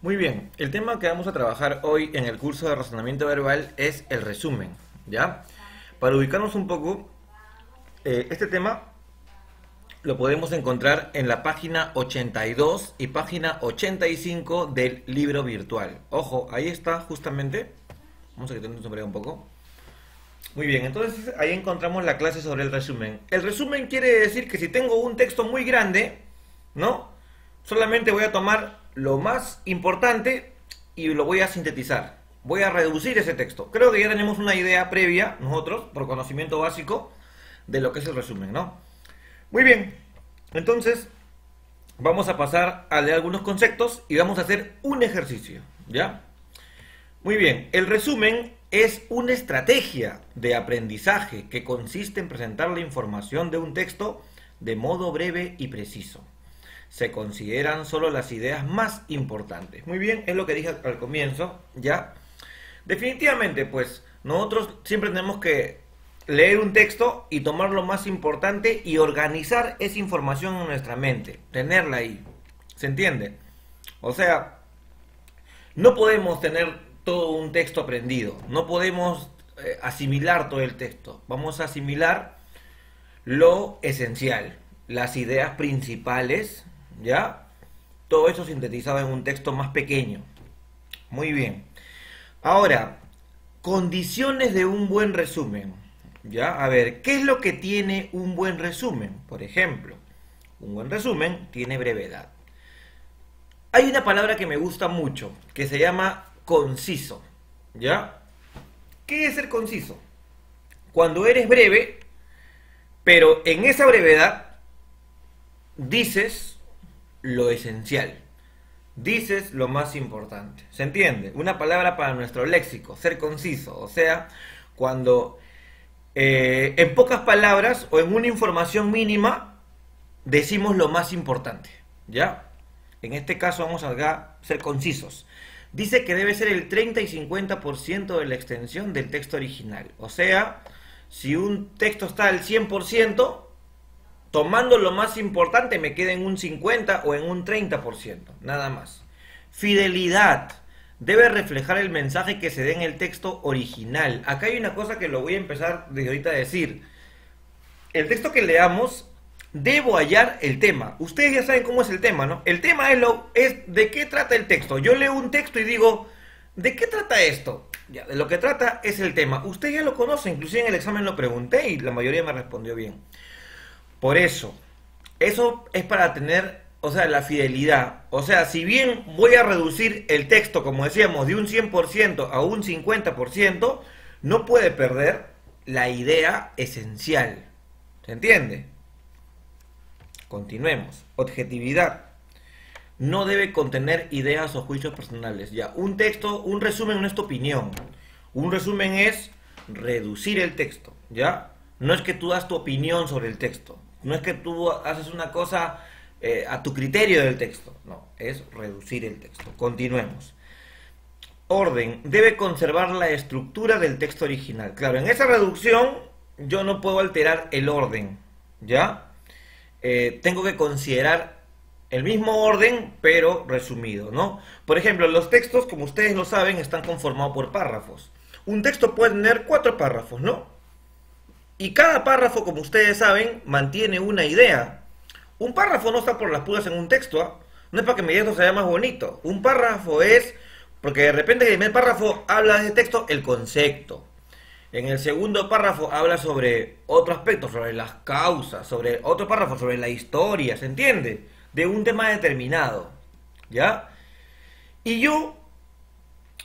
Muy bien, el tema que vamos a trabajar hoy en el curso de razonamiento verbal es el resumen, ¿ya? Para ubicarnos un poco, este tema lo podemos encontrar en la página 82 y página 85 del libro virtual. Ojo, ahí está justamente. Vamos a quitarnos un poco. Muy bien, entonces ahí encontramos la clase sobre el resumen. El resumen quiere decir que si tengo un texto muy grande, ¿no? Solamente voy a tomar lo más importante y lo voy a sintetizar. Voy a reducir ese texto. Creo que ya tenemos una idea previa, nosotros, por conocimiento básico, de lo que es el resumen, ¿no? Muy bien, entonces vamos a pasar a leer algunos conceptos y vamos a hacer un ejercicio, ¿ya? Muy bien, el resumen es una estrategia de aprendizaje que consiste en presentar la información de un texto de modo breve y preciso. Se consideran solo las ideas más importantes. Muy bien, es lo que dije al comienzo, ¿ya? Definitivamente, pues, nosotros siempre tenemos que leer un texto y tomar lo más importante y organizar esa información en nuestra mente, tenerla ahí, ¿se entiende? O sea, no podemos tener todo un texto aprendido, no podemos asimilar todo el texto, vamos a asimilar lo esencial, las ideas principales, ¿ya? Todo eso sintetizado en un texto más pequeño. Muy bien. Ahora, condiciones de un buen resumen. ¿Ya? A ver, ¿qué es lo que tiene un buen resumen? Por ejemplo, un buen resumen tiene brevedad. Hay una palabra que me gusta mucho, que se llama conciso. ¿Ya? ¿Qué es ser conciso? Cuando eres breve, pero en esa brevedad dices lo esencial. Dices lo más importante. ¿Se entiende? Una palabra para nuestro léxico, ser conciso. O sea, cuando en pocas palabras o en una información mínima decimos lo más importante. ¿Ya? En este caso vamos a ser concisos. Dice que debe ser el 30 y 50% de la extensión del texto original. O sea, si un texto está al 100%, tomando lo más importante me queda en un 50 o en un 30%, nada más. Fidelidad. Debe reflejar el mensaje que se dé en el texto original. Acá hay una cosa que lo voy a empezar desde ahorita a decir. El texto que leamos, debo hallar el tema. Ustedes ya saben cómo es el tema, ¿no? El tema es de qué trata el texto. Yo leo un texto y digo, ¿de qué trata esto? Ya, de lo que trata es el tema. Usted ya lo conoce, inclusive en el examen lo pregunté y la mayoría me respondió bien. Por eso es para tener, o sea, la fidelidad. O sea, si bien voy a reducir el texto, como decíamos, de un 100% a un 50%, no puede perder la idea esencial. ¿Se entiende? Continuemos. Objetividad. No debe contener ideas o juicios personales. Ya, un texto, un resumen no es tu opinión. Un resumen es reducir el texto, ¿ya? No es que tú das tu opinión sobre el texto. No es que tú haces una cosa a tu criterio del texto. No, es reducir el texto. Continuemos. Orden. Debe conservar la estructura del texto original. Claro, en esa reducción yo no puedo alterar el orden, ¿ya? Tengo que considerar el mismo orden, pero resumido, ¿no? Por ejemplo, los textos, como ustedes lo saben, están conformados por párrafos. Un texto puede tener 4 párrafos, ¿no? Y cada párrafo, como ustedes saben, mantiene una idea. Un párrafo no está por las puras en un texto, ¿eh? No es para que mi texto sea más bonito. Un párrafo es, porque de repente en el primer párrafo habla de ese texto, el concepto. En el segundo párrafo habla sobre otro aspecto, sobre las causas, sobre otro párrafo, sobre la historia, ¿se entiende? De un tema determinado, ¿ya? Y yo,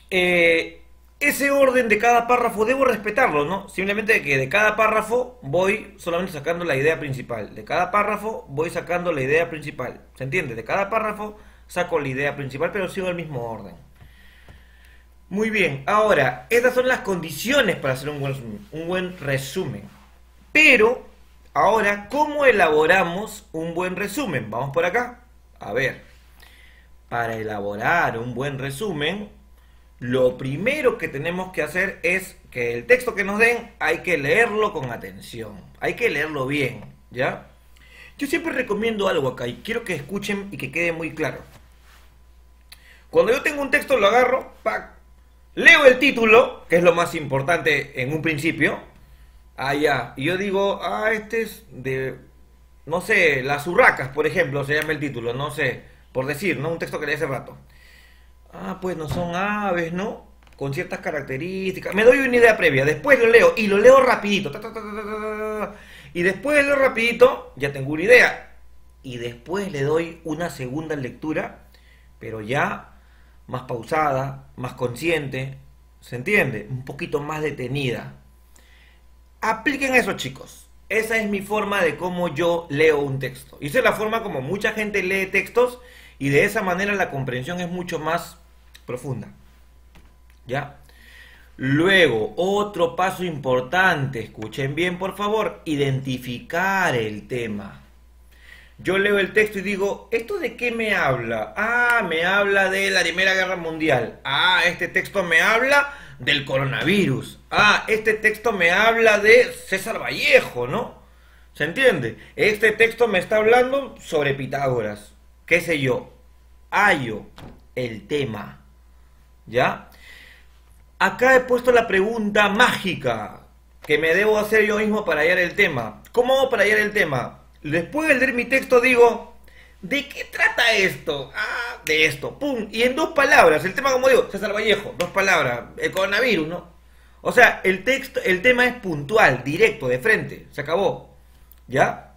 ese orden de cada párrafo debo respetarlo, ¿no? Simplemente que de cada párrafo voy solamente sacando la idea principal. De cada párrafo voy sacando la idea principal. ¿Se entiende? De cada párrafo saco la idea principal, pero sigo el mismo orden. Muy bien, ahora, estas son las condiciones para hacer un buen resumen. Pero, ahora, ¿cómo elaboramos un buen resumen? Vamos por acá. A ver, para elaborar un buen resumen, lo primero que tenemos que hacer es que el texto que nos den hay que leerlo con atención, hay que leerlo bien, ¿ya? Yo siempre recomiendo algo acá y quiero que escuchen y que quede muy claro. Cuando yo tengo un texto lo agarro, ¡pac! Leo el título, que es lo más importante en un principio. Ah, ya. Y yo digo, este es de, no sé, las urracas, por ejemplo, se llama el título, no sé, por decir, ¿no? Un texto que leí hace rato. Pues no son aves, ¿no? Con ciertas características. Me doy una idea previa, después lo leo y lo leo rapidito. Y después de leerlo rapidito, ya tengo una idea. Y después le doy una segunda lectura, pero ya más pausada, más consciente, ¿se entiende? Un poquito más detenida. Apliquen eso, chicos. Esa es mi forma de cómo yo leo un texto. Y esa es la forma como mucha gente lee textos y de esa manera la comprensión es mucho más profunda. ¿Ya? Luego, otro paso importante, escuchen bien por favor, identificar el tema. Yo leo el texto y digo, ¿esto de qué me habla? Me habla de la Primera Guerra Mundial. Este texto me habla del coronavirus. Este texto me habla de César Vallejo, ¿no? ¿Se entiende? Este texto me está hablando sobre Pitágoras. ¿Qué sé yo? Hallo el tema. ¿Ya? Acá he puesto la pregunta mágica que me debo hacer yo mismo para hallar el tema. ¿Cómo hago para hallar el tema? Después de leer mi texto digo, ¿de qué trata esto? De esto, pum, y en 2 palabras, el tema como digo, César Vallejo, 2 palabras, el coronavirus, ¿no? O sea, el tema es puntual, directo, de frente, se acabó, ¿ya?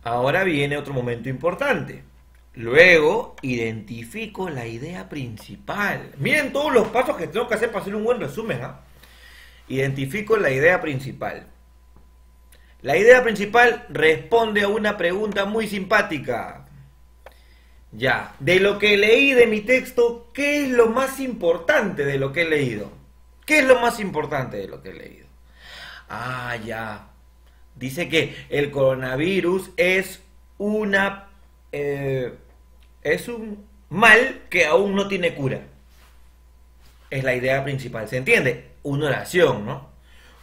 Ahora viene otro momento importante. Luego, identifico la idea principal. Miren todos los pasos que tengo que hacer para hacer un buen resumen, Identifico la idea principal. La idea principal responde a una pregunta muy simpática. Ya, de lo que leí de mi texto, ¿qué es lo más importante de lo que he leído? ¿Qué es lo más importante de lo que he leído? Ya. Dice que el coronavirus es es un mal que aún no tiene cura. Es la idea principal, ¿se entiende? Una oración, ¿no?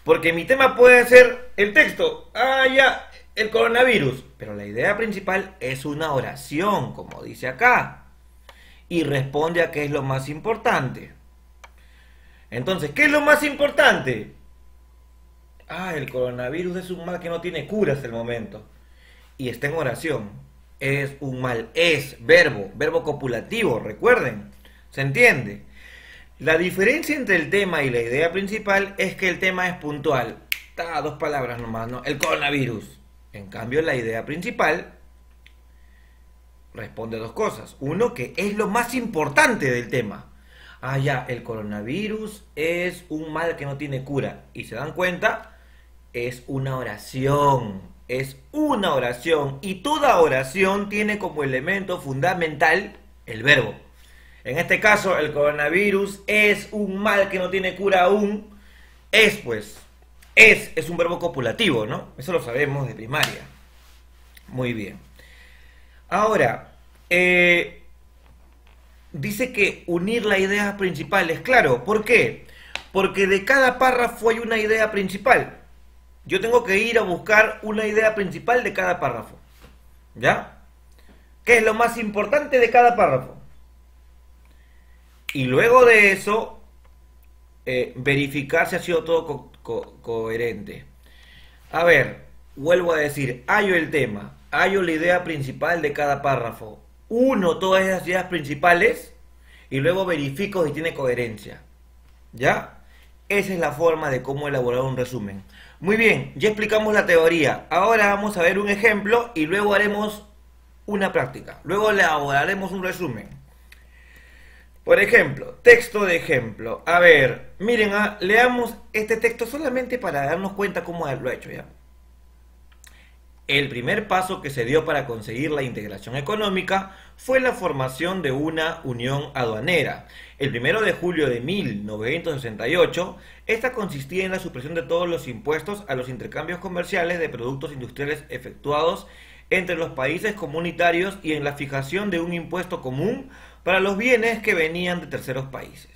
Porque mi tema puede ser el texto, ya, el coronavirus. Pero la idea principal es una oración, como dice acá. Y responde a qué es lo más importante. Entonces, ¿qué es lo más importante? El coronavirus es un mal que no tiene cura hasta el momento. Y está en oración. Es un mal, es verbo copulativo, recuerden. ¿Se entiende? La diferencia entre el tema y la idea principal es que el tema es puntual. 2 palabras nomás, ¿no? El coronavirus. En cambio, la idea principal responde a 2 cosas. Uno, que es lo más importante del tema. Ya, el coronavirus es un mal que no tiene cura. Y se dan cuenta, es una oración. Es una oración. Y toda oración tiene como elemento fundamental el verbo. En este caso, el coronavirus es un mal que no tiene cura aún. Es un verbo copulativo, ¿no? Eso lo sabemos de primaria. Muy bien. Ahora, dice que unir la idea principal es claro. ¿Por qué? Porque de cada párrafo hay una idea principal. Yo tengo que ir a buscar una idea principal de cada párrafo. ¿Ya? ¿Qué es lo más importante de cada párrafo? Y luego de eso, verificar si ha sido todo coherente. A ver, vuelvo a decir, hallo el tema, hallo la idea principal de cada párrafo, uno todas esas ideas principales y luego verifico si tiene coherencia. ¿Ya? Esa es la forma de cómo elaborar un resumen. Muy bien, ya explicamos la teoría. Ahora vamos a ver un ejemplo y luego haremos una práctica. Luego elaboraremos un resumen. Por ejemplo, texto de ejemplo. A ver, miren, leamos este texto solamente para darnos cuenta cómo lo he hecho ya. El primer paso que se dio para conseguir la integración económica fue la formación de una unión aduanera. El 1 de julio de 1968, esta consistía en la supresión de todos los impuestos a los intercambios comerciales de productos industriales efectuados entre los países comunitarios y en la fijación de un impuesto común para los bienes que venían de terceros países.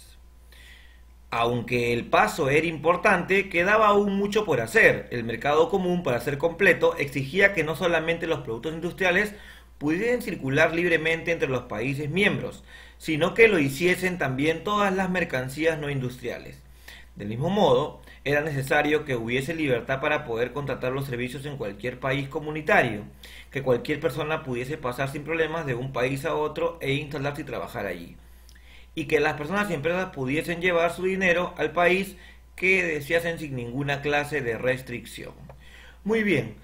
Aunque el paso era importante, quedaba aún mucho por hacer. El mercado común, para ser completo, exigía que no solamente los productos industriales pudiesen circular libremente entre los países miembros, sino que lo hiciesen también todas las mercancías no industriales. Del mismo modo, era necesario que hubiese libertad para poder contratar los servicios en cualquier país comunitario, que cualquier persona pudiese pasar sin problemas de un país a otro e instalarse y trabajar allí, y que las personas y empresas pudiesen llevar su dinero al país que deseasen sin ninguna clase de restricción. Muy bien,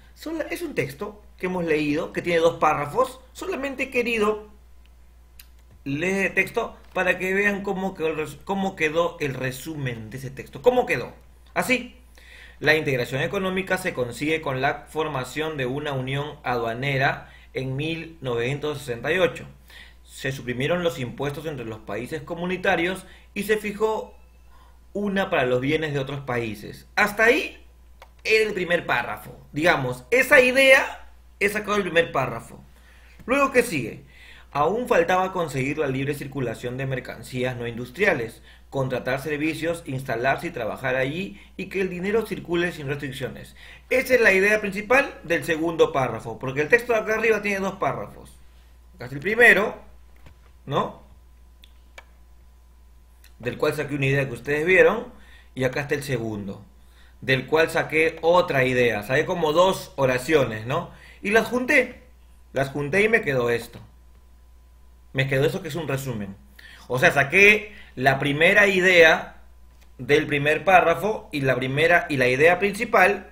es un texto que hemos leído, que tiene 2 párrafos. Solamente he querido leer el texto para que vean cómo quedó el resumen de ese texto. ¿Cómo quedó? Así, la integración económica se consigue con la formación de una unión aduanera en 1968. Se suprimieron los impuestos entre los países comunitarios y se fijó una para los bienes de otros países. Hasta ahí era el primer párrafo. Digamos, esa idea he sacado el primer párrafo. Luego, ¿qué sigue? Aún faltaba conseguir la libre circulación de mercancías no industriales, contratar servicios, instalarse y trabajar allí y que el dinero circule sin restricciones. Esa es la idea principal del segundo párrafo, porque el texto de acá arriba tiene 2 párrafos. Acá está el primero, ¿no? Del cual saqué una idea que ustedes vieron, y acá está el segundo, del cual saqué otra idea. Saqué como 2 oraciones, ¿no? Y las junté y me quedó esto. Me quedó eso que es un resumen. O sea, saqué la primera idea del primer párrafo y la idea principal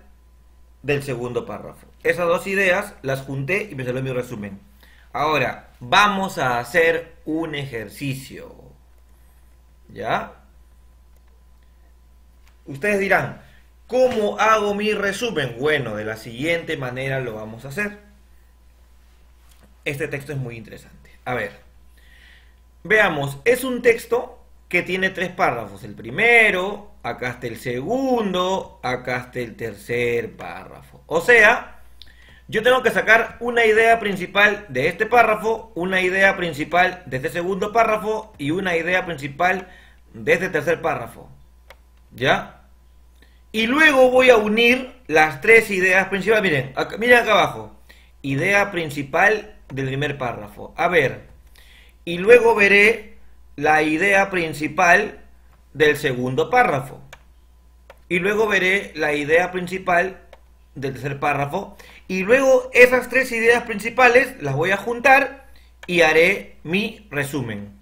del segundo párrafo. Esas 2 ideas las junté y me salió mi resumen. Ahora, vamos a hacer un ejercicio. ¿Ya? Ustedes dirán, ¿cómo hago mi resumen? Bueno, de la siguiente manera lo vamos a hacer. Este texto es muy interesante. A ver, veamos, es un texto que tiene 3 párrafos. El primero, acá está el segundo, acá está el tercer párrafo. O sea, yo tengo que sacar una idea principal de este párrafo, una idea principal de este segundo párrafo y una idea principal de este tercer párrafo. ¿Ya? Y luego voy a unir las 3 ideas principales. Miren acá abajo. Idea principal del primer párrafo. A ver. Y luego veré la idea principal del segundo párrafo. Y luego veré la idea principal del tercer párrafo. Y luego esas 3 ideas principales las voy a juntar y haré mi resumen.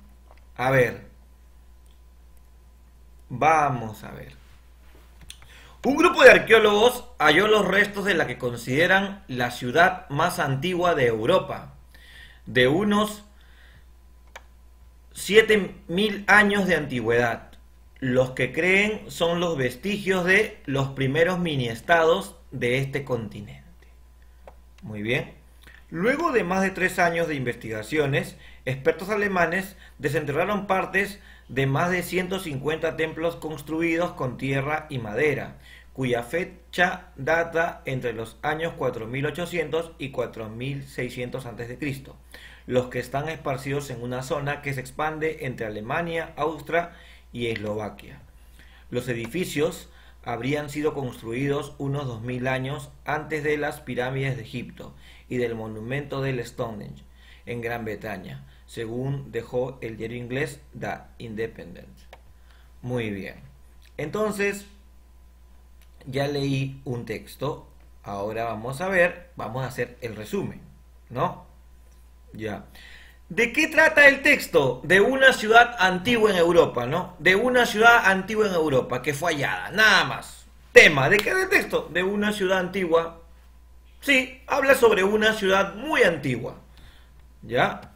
A ver. Vamos a ver. Un grupo de arqueólogos halló los restos de la que consideran la ciudad más antigua de Europa, de unos 7000 años de antigüedad. Los que creen son los vestigios de los primeros mini-estados de este continente. Muy bien. Luego de más de 3 años de investigaciones, expertos alemanes desenterraron partes de más de 150 templos construidos con tierra y madera, cuya fecha data entre los años 4800 y 4600 a.C., los que están esparcidos en una zona que se expande entre Alemania, Austria y Eslovaquia. Los edificios habrían sido construidos unos 2000 años antes de las pirámides de Egipto y del monumento del Stonehenge en Gran Bretaña, según dejó el diario inglés The Independent. Muy bien. Entonces, ya leí un texto. Ahora vamos a hacer el resumen, ¿no? Ya. ¿De qué trata el texto? De una ciudad antigua en Europa, ¿no? De una ciudad antigua en Europa que fue hallada, nada más. Tema, ¿de qué es el texto? De una ciudad antigua. Sí, habla sobre una ciudad muy antigua. ¿Ya?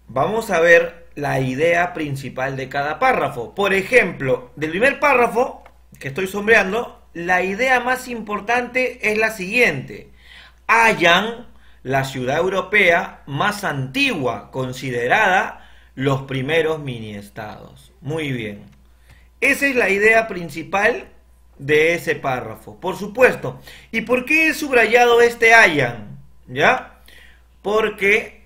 Vamos a ver la idea principal de cada párrafo. Por ejemplo, del primer párrafo que estoy sombreando, la idea más importante es la siguiente. Hallan la ciudad europea más antigua, considerada los primeros mini-estados. Muy bien. Esa es la idea principal de ese párrafo. Por supuesto. ¿Y por qué he subrayado este hallan? ¿Ya? Porque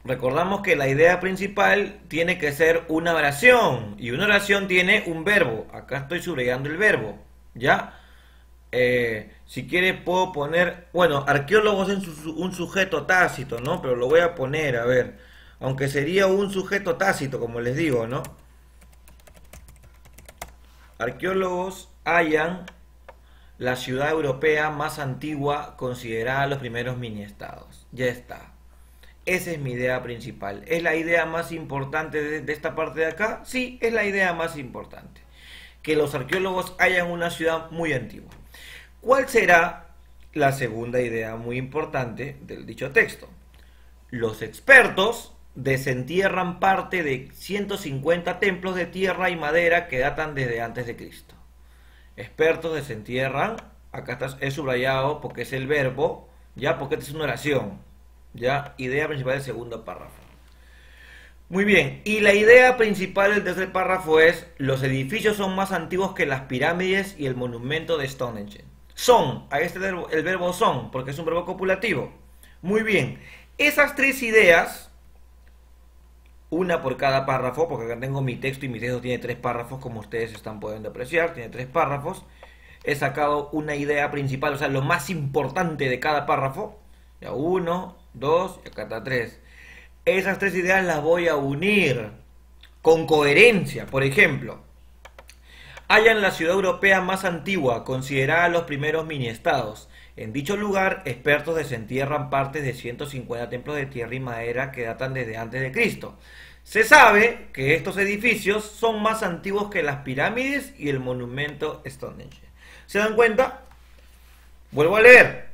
recordamos que la idea principal tiene que ser una oración. Y una oración tiene un verbo. Acá estoy subrayando el verbo. ¿Ya? Si quiere puedo poner, bueno, arqueólogos es un sujeto tácito, ¿no? Pero lo voy a poner, a ver, aunque sería un sujeto tácito, como les digo, ¿no? Arqueólogos hallan la ciudad europea más antigua considerada los primeros mini-estados. Ya está. Esa es mi idea principal. ¿Es la idea más importante de esta parte de acá? Sí, es la idea más importante. Que los arqueólogos hallan una ciudad muy antigua. ¿Cuál será la segunda idea muy importante del dicho texto? Los expertos desentierran parte de 150 templos de tierra y madera que datan desde antes de Cristo. Expertos desentierran, acá está, es subrayado porque es el verbo, ya, porque esta es una oración, ya, idea principal del segundo párrafo. Muy bien, y la idea principal del tercer párrafo es: los edificios son más antiguos que las pirámides y el monumento de Stonehenge. Son, ahí está el verbo son, porque es un verbo copulativo. Muy bien, esas tres ideas, una por cada párrafo, porque acá tengo mi texto y mi texto tiene 3 párrafos, como ustedes están pudiendo apreciar, tiene 3 párrafos. He sacado una idea principal, o sea, lo más importante de cada párrafo. Ya, 1, 2 y acá está 3. Esas 3 ideas las voy a unir con coherencia. Por ejemplo, hallan la ciudad europea más antigua, considerada los primeros mini-estados. En dicho lugar, expertos desentierran partes de 150 templos de tierra y madera que datan desde antes de Cristo. Se sabe que estos edificios son más antiguos que las pirámides y el monumento Stonehenge. ¿Se dan cuenta? Vuelvo a leer.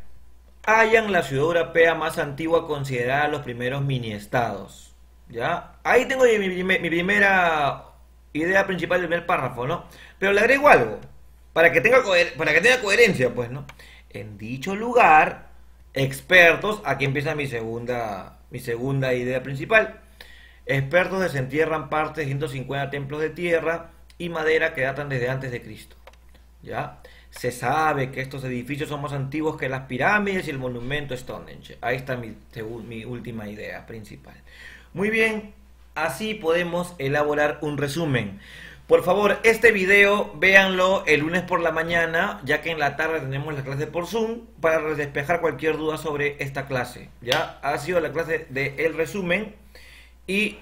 Hallan la ciudad europea más antigua considerada los primeros mini-estados. ¿Ya? Ahí tengo mi primera idea principal del primer párrafo, ¿no? Pero le agrego algo, para que tenga coherencia, pues, ¿no? En dicho lugar, expertos, aquí empieza mi segunda idea principal. Expertos desentierran partes de 150 templos de tierra y madera que datan desde antes de Cristo. ¿Ya? Se sabe que estos edificios son más antiguos que las pirámides y el monumento Stonehenge. Ahí está mi última idea principal. Muy bien, así podemos elaborar un resumen. Por favor, este video véanlo el lunes por la mañana, ya que en la tarde tenemos la clase por Zoom, para despejar cualquier duda sobre esta clase. Ya ha sido la clase del resumen y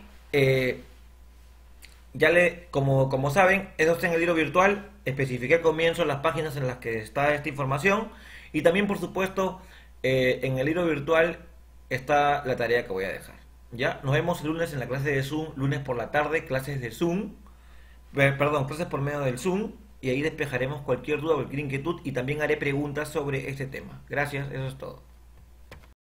como saben, eso está en el libro virtual. Especifiqué al comienzo las páginas en las que está esta información, y también, por supuesto, en el libro virtual está la tarea que voy a dejar. Ya, nos vemos el lunes en la clase de Zoom, lunes por la tarde, clases de Zoom. Perdón, clases por medio del Zoom, y ahí despejaremos cualquier duda, cualquier inquietud, y también haré preguntas sobre este tema. Gracias, eso es todo.